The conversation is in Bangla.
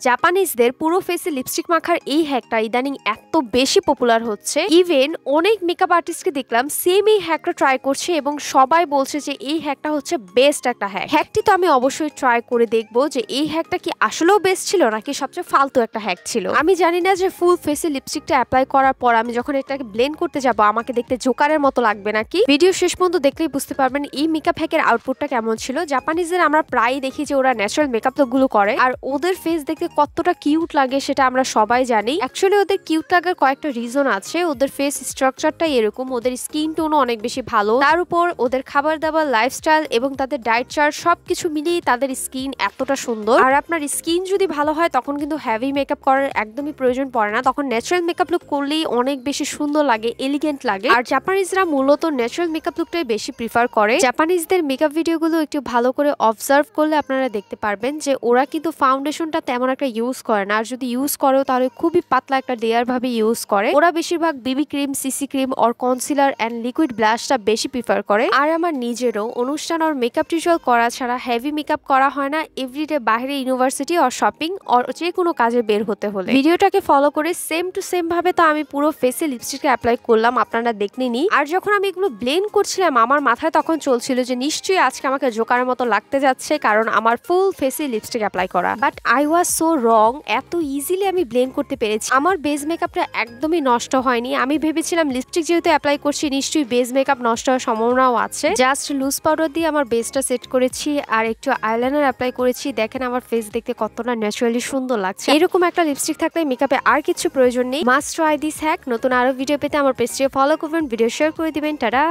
জাপানিজদের পুরো ফেসে লিপস্টিক মাখার এই হ্যাকটা ইদানিং এত বেশি পপুলার হচ্ছে, ইভেন অনেক মেকআপ আর্টিস্টকে দেখলাম সেম এই হ্যাকটা ট্রাই করছে এবং সবাই বলছে যে এই হ্যাকটা হচ্ছে বেস্ট একটা হ্যাকটি তো আমি অবশ্যই ট্রাই করে দেখবো যে এই হ্যাকটা কি আসলেও বেস্ট ছিল নাকি সবচেয়ে ফালতু একটা হ্যাক ছিল। আমি জানি না যে ফুল ফেসে লিপস্টিকটা অ্যাপ্লাই করার পর আমি যখন এটাকে ব্লেন্ড করতে যাব আমাকে দেখতে জোকারের মতো লাগবে নাকি। ভিডিও শেষ পর্যন্ত দেখলেই বুঝতে পারবেন এই মেকআপ হ্যাকের আউটপুটটা কেমন ছিল। জাপানিজদের আমরা প্রায়ই দেখি যে ওরা ন্যাচারাল মেকআপ গুলো করে আর ওদের ফেস দেখতে কতটা কিউট লাগে সেটা আমরা সবাই জানি। অ্যাকচুয়ালি ওদের কিউট লাগার কয়েকটা রিজন আছে। ওদের ফেস স্ট্রাকচারটাই এরকম, ওদের স্কিন টোনও অনেক বেশি ভালো, তার উপর ওদের খাবার দাবার, লাইফস্টাইল এবং তাদের ডায়েট চার্ট সবকিছু মিলিয়ে তাদের স্কিন এতটা সুন্দর। আর আপনার স্কিন যদি ভালো হয় তখন কিন্তু হেভি মেকআপ করার একদমই প্রয়োজন পড়ে না, তখন ন্যাচারাল মেকআপ লুক করলেই অনেক বেশি সুন্দর লাগে, এলিগেন্ট লাগে। আর জাপানিজরা মূলত ন্যাচারাল মেকআপ লুকটাই বেশি প্রিফার করে। জাপানিজদের মেকআপ ভিডিওগুলো একটু ভালো করে অবজার্ভ করলে আপনারা দেখতে পারবেন যে ওরা কিন্তু ফাউন্ডেশনটা তেমন একটা ইউজ করে না, আর যদি ইউজ করেও তাহলে খুবই পাতলা একটা লেয়ার ভাবে ইউজ করে। ওরা বেশিরভাগ বিবি ক্রিম, সিসি ক্রিম আর কনসিলার এন্ড লিকুইড ব্লাশটা বেশি প্রিফার করে। আর আমার নিজেরও অনুষ্ঠান আর মেকআপ টিউটোরিয়াল করা ছাড়া হেভি মেকআপ করা হয় না এভরিডে বাইরে ইউনিভার্সিটি আর শপিং আর যে কোনো কাজে বের হতে হলে। ভিডিওটাকে ফলো করে সেম টু সেম ভাবে তো আমি পুরো ফেসে লিপস্টিকটা অ্যাপ্লাই করলাম, আপনারা দেখলেনি। আর যখন আমি এগুলো ব্লেন্ড করছিলাম আমার মাথায় তখন চলছিল যে নিশ্চয়ই আজকে আমাকে জোকারের মতো লাগতে যাচ্ছে, কারণ আমার ফুল ফেসে লিপস্টিক অ্যাপ্লাই করা। বাট আই ওয়াজ সো রং, এত ইজিলি আমি ব্লেন্ড করতে পেরেছি। আমার বেস মেকআপটা একদমই নষ্ট হয়নি। আমি ভেবেছিলাম লিপস্টিক যেহেতু অ্যাপ্লাই করছি নিশ্চয়ই বেস মেকআপ নষ্ট হওয়ার সম্ভাবনাও আছে। জাস্ট লুজ পাউডার দিয়ে আমার বেসটা সেট করেছি আর একটু আইলাইনার অ্যাপ্লাই করেছি। দেখেন আমার ফেস দেখতে কতটা ন্যাচারালি সুন্দর লাগছে। এরকম একটা লিপস্টিক থাকলে মেকআপে আর কিছু প্রয়োজন নেই। Must try this hack. নতুন আরো ভিডিও পেতে আমার পেজটি ফলো করবেন, ভিডিও শেয়ার করে দিবেন। টাটা।